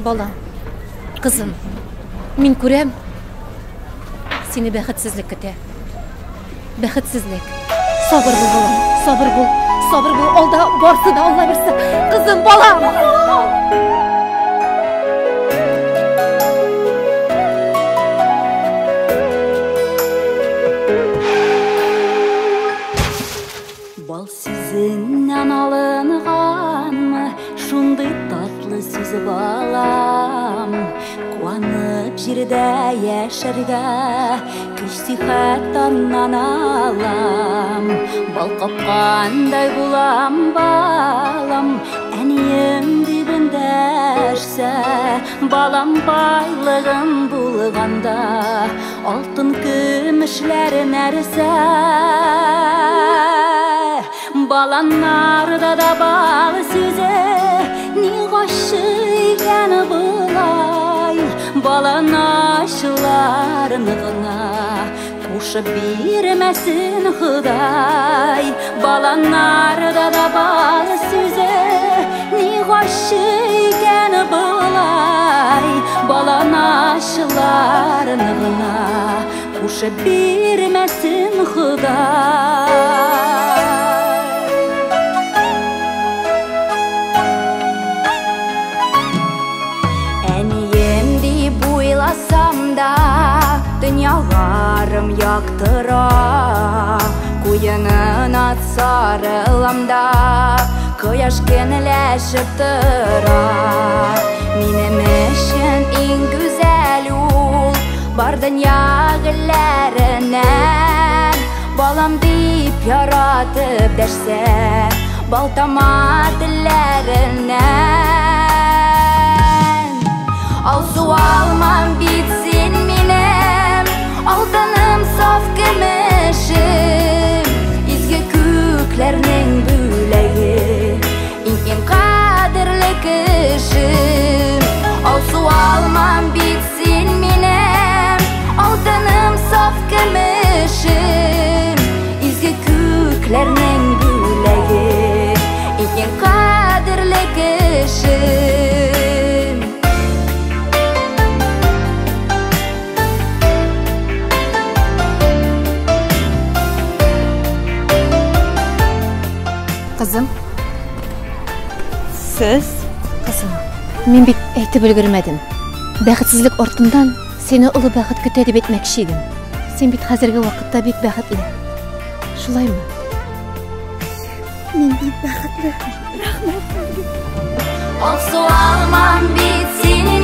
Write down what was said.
Балам, кызым, мин күрәм, сине бәхетсезлек көтә. Бәхетсезлек. Сабыр бул, балам, сабыр бул. Сабыр бул, алда барсы да Алла берсе. Кызым, балам! Бал сүзінен алынғанмы, шундай татлы сөзі балам. Қуанып жерде яшәргә, күш-сихәттәннән алам. Бал капкандай булам балам, әнием дибендә эшсә. Балам байлыгым булганда, алтын көмешләр нәрсә. Баланнарда да бал сүзе, ни гашык икән булай. Баланашларны гына кушып бирмәсен Ходай. Баланнарда да бал сүзе, ни гашык икән булай. Баланашларны гына кушып бирмәсен Ходай. Dünyalarım yaktыра, куенына сарыламда, кояш кенләшеп тора. Минем өчен иң гүзәл ул бар дөнья гөлләреннән. Балам дип яратып дәшсә, балтама телләреннән. Алсу алмам бит син минем, алтыным саф көмешем. Изге күкләрнең бүләге, иң кадерле кешем. Алсу алмам бит син минем, алтыным саф көмешем. Изге күкләрнең бүләге, иң кадерле кешем. Кызым, Сіз? кызым, мин бит әйтеп өлгермәдем. Бәхетсезлек артыннан сине улы бәхет көтә дип әйтмәкче идем. Син бит хәзерге вакытта бик бәхетле. Шулаймы? Мин бик бәхетле. Алсу алмам бит сине